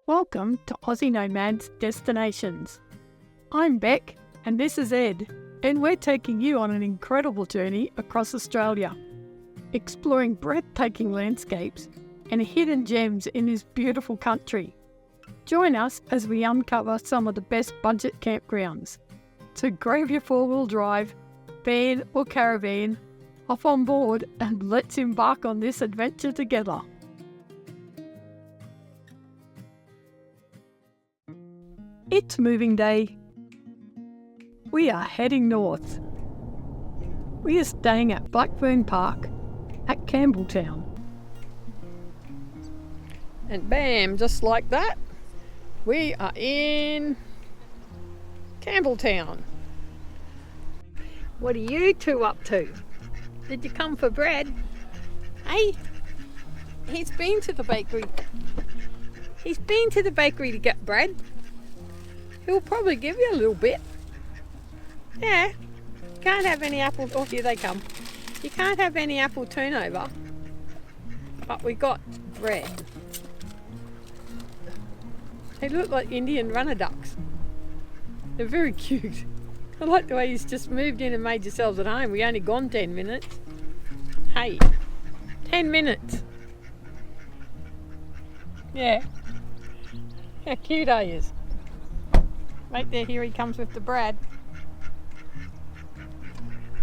Welcome to Aussie Nomads Destinations. I'm Beck and this is Ed, and we're taking you on an incredible journey across Australia, exploring breathtaking landscapes and hidden gems in this beautiful country. Join us as we uncover some of the best budget campgrounds. So grab your four-wheel drive, van or caravan, hop on board and let's embark on this adventure together. It's moving day. We are heading north. We are staying at Blackburn Park at Campbell Town. And bam, just like that, we are in Campbell Town. What are you two up to? Did you come for bread? Hey, he's been to the bakery. He's been to the bakery to get bread. He'll probably give you a little bit. Yeah, can't have any apple. Oh, here they come. You can't have any apple turnover. But we got bread. They look like Indian runner ducks. They're very cute. I like the way he's just moved in and made yourselves at home. We only gone 10 minutes. Hey, 10 minutes. Yeah. How cute are you? Right there, here he comes with the bread.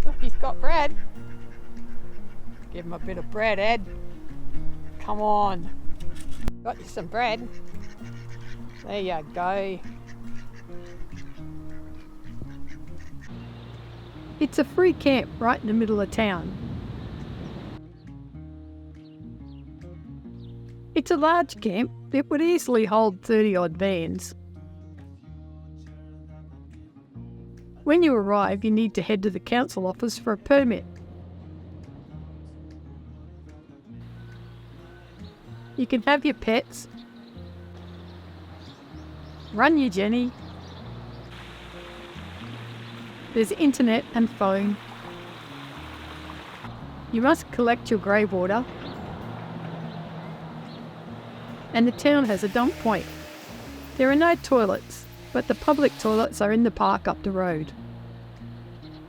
Look, he's got bread. Give him a bit of bread, Ed. Come on. Got you some bread. There you go. It's a free camp right in the middle of town. It's a large camp that would easily hold 30 odd vans. When you arrive, you need to head to the council office for a permit. You can have your pets, run your Jenny. There's internet and phone. You must collect your grey water. And the town has a dump point. There are no toilets, but the public toilets are in the park up the road.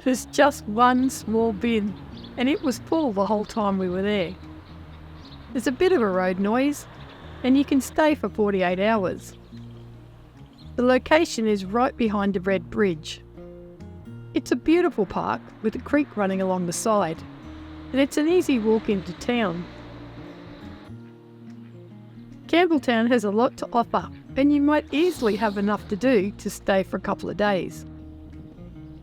There's just one small bin, and it was full the whole time we were there. There's a bit of a road noise, and you can stay for 48 hours. The location is right behind the Red Bridge. It's a beautiful park with a creek running along the side, and it's an easy walk into town. Campbelltown has a lot to offer, and you might easily have enough to do to stay for a couple of days.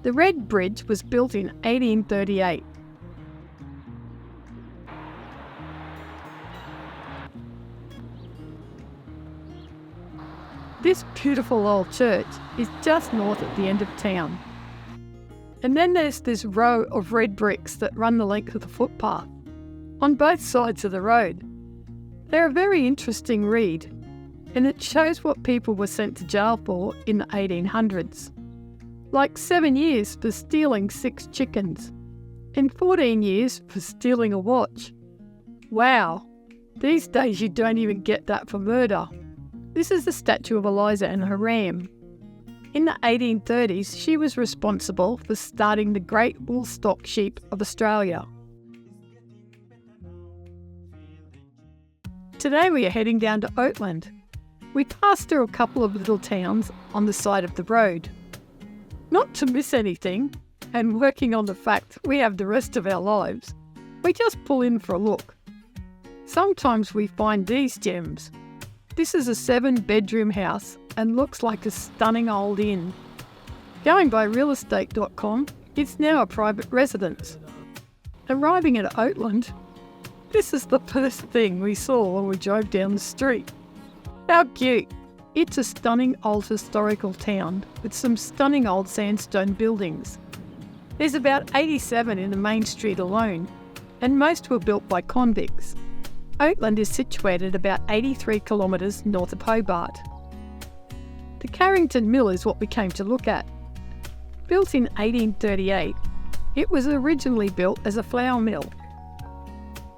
The Red Bridge was built in 1838. This beautiful old church is just north at the end of town. And then there's this row of red bricks that run the length of the footpath, on both sides of the road. They're a very interesting read, and it shows what people were sent to jail for in the 1800s. Like 7 years for stealing 6 chickens, and 14 years for stealing a watch. Wow, these days you don't even get that for murder. This is the statue of Eliza and her ram. In the 1830s, she was responsible for starting the Great Woolstock Sheep of Australia. Today we are heading down to Oatland. We passed through a couple of little towns on the side of the road. Not to miss anything, and working on the fact we have the rest of our lives, we just pull in for a look. Sometimes we find these gems. This is a 7-bedroom house and looks like a stunning old inn. Going by realestate.com, it's now a private residence. Arriving at Oatland, this is the first thing we saw when we drove down the street. How cute! It's a stunning old historical town with some stunning old sandstone buildings. There's about 87 in the main street alone, and most were built by convicts. Oatland is situated about 83 kilometres north of Hobart. The Carrington Mill is what we came to look at. Built in 1838, it was originally built as a flour mill.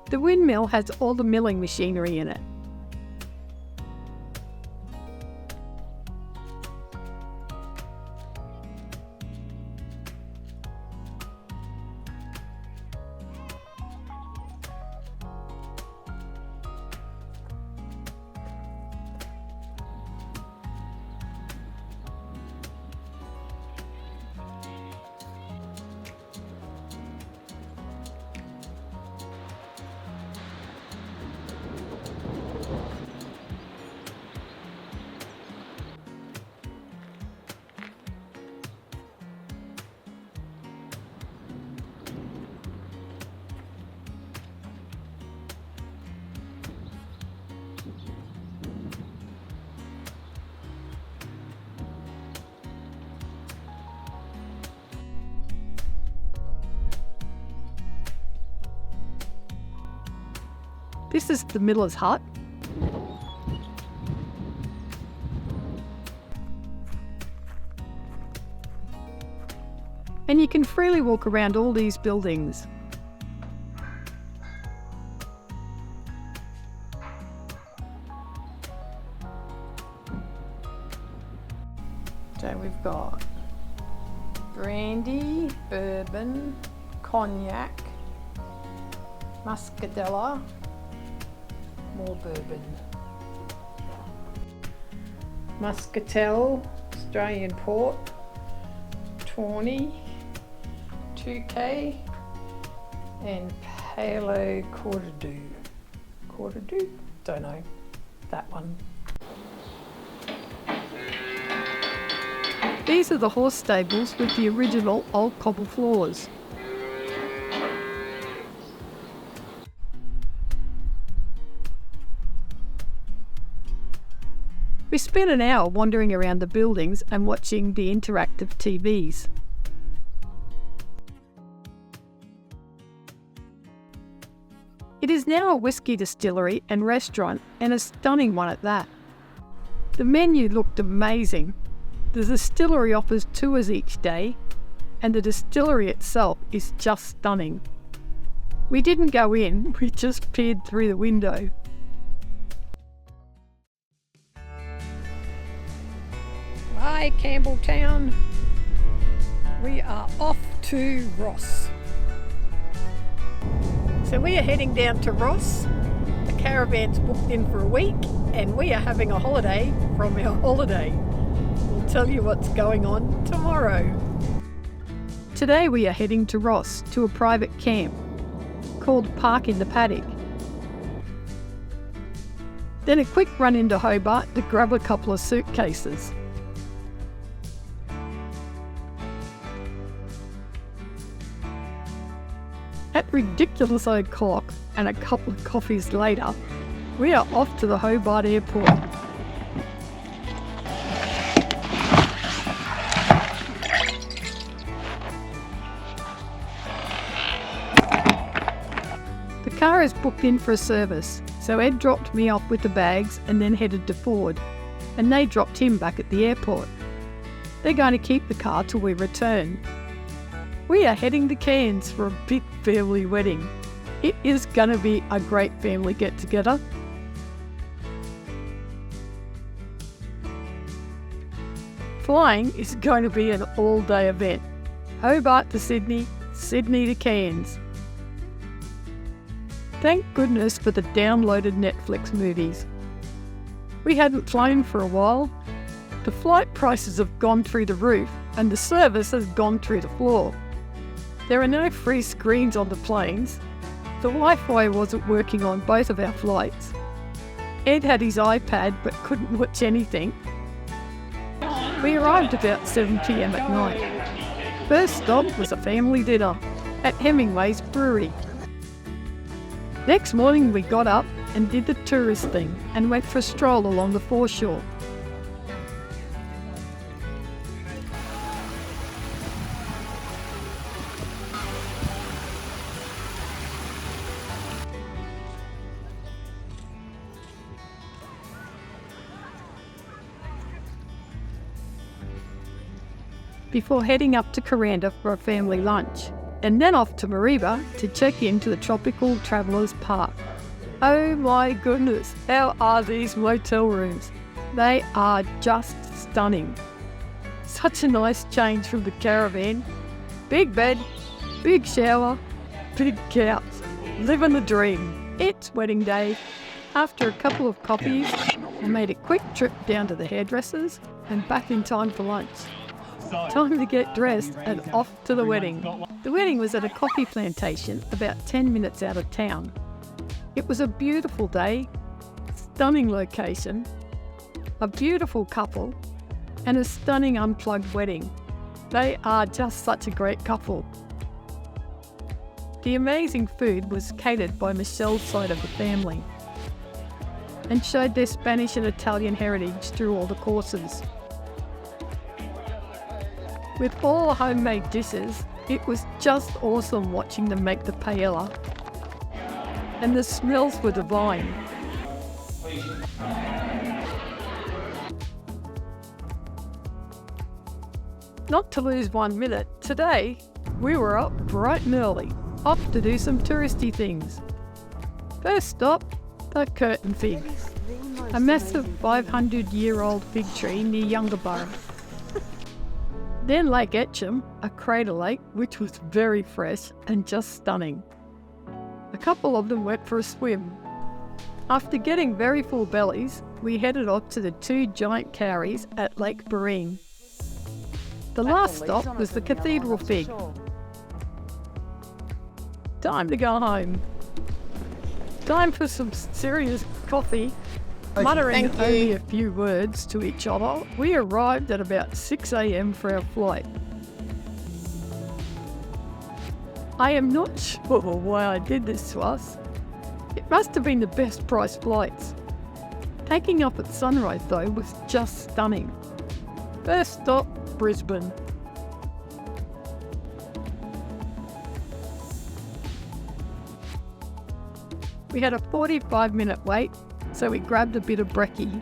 The windmill has all the milling machinery in it. This is the miller's hut. And you can freely walk around all these buildings. So we've got brandy, bourbon, cognac, muscadella, more bourbon, muscatel, Australian port, tawny, 2K, and Palo Cordoue. Cordoue? Don't know. That one. These are the horse stables with the original old cobble floors. We spent an hour wandering around the buildings and watching the interactive TVs. It is now a whisky distillery and restaurant, and a stunning one at that. The menu looked amazing. The distillery offers tours each day, and the distillery itself is just stunning. We didn't go in, we just peered through the window. Hi, Campbell Town. We are off to Ross. So we are heading down to Ross. The caravan's booked in for a week, and we are having a holiday from our holiday. We'll tell you what's going on tomorrow. Today we are heading to Ross to a private camp called Park in the Paddock. Then a quick run into Hobart to grab a couple of suitcases. At ridiculous o'clock and a couple of coffees later, we are off to the Hobart Airport. The car is booked in for a service, so Ed dropped me off with the bags and then headed to Ford, and they dropped him back at the airport. They're going to keep the car till we return. We are heading to Cairns for a big family wedding. It is going to be a great family get-together. Flying is going to be an all-day event. Hobart to Sydney, Sydney to Cairns. Thank goodness for the downloaded Netflix movies. We hadn't flown for a while. The flight prices have gone through the roof and the service has gone through the floor. There are no free screens on the planes. The Wi-Fi wasn't working on both of our flights. Ed had his iPad but couldn't watch anything. We arrived about 7 p.m. at night. First stop was a family dinner at Hemingway's Brewery. Next morning we got up and did the tourist thing and went for a stroll along the foreshore. Before heading up to Kuranda for a family lunch, and then off to Mariba to check into the Tropical Travellers Park. Oh my goodness, how are these motel rooms? They are just stunning. Such a nice change from the caravan. Big bed, big shower, big couch, living the dream. It's wedding day. After a couple of coffees, I made a quick trip down to the hairdressers and back in time for lunch. Time to get dressed and off to the wedding. The wedding was at a coffee plantation about 10 minutes out of town. It was a beautiful day, stunning location, a beautiful couple, and a stunning unplugged wedding. They are just such a great couple. The amazing food was catered by Michelle's side of the family and showed their Spanish and Italian heritage through all the courses. With all homemade dishes, it was just awesome watching them make the paella. and the smells were divine. Not to lose 1 minute, today we were up bright and early, off to do some touristy things. First stop, the Curtin Fig, a massive 500-year-old fig tree near Yungaburra. Then Lake Etcham, a crater lake which was very fresh and just stunning. A couple of them went for a swim. After getting very full bellies, we headed off to the 2 giant cowries at Lake Barine. The last stop was the Cathedral Fig. Time to go home. Time for some serious coffee. Muttering only a few words to each other, we arrived at about 6 a.m. for our flight. I am not sure why I did this to us. It must have been the best priced flights. Taking off at sunrise though was just stunning. First stop, Brisbane. We had a 45-minute wait, so we grabbed a bit of brekkie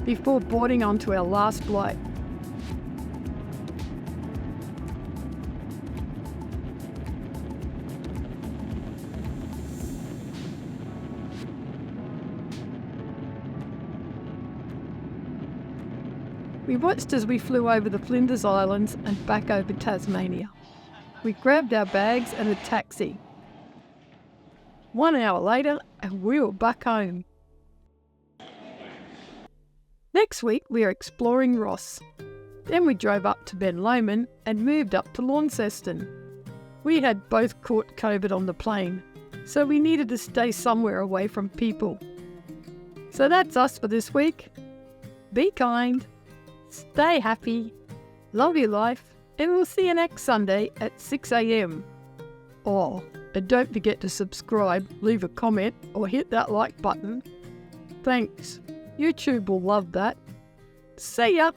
before boarding onto our last flight. We watched as we flew over the Flinders Islands and back over Tasmania. We grabbed our bags and a taxi. 1 hour later, and we were back home. Next week, we are exploring Ross. Then we drove up to Ben Lomond and moved up to Launceston. We had both caught COVID on the plane, so we needed to stay somewhere away from people. So that's us for this week. Be kind, stay happy, love your life, and we'll see you next Sunday at 6 a.m. Oh, and don't forget to subscribe, leave a comment, or hit that like button. Thanks. YouTube will love that. See ya!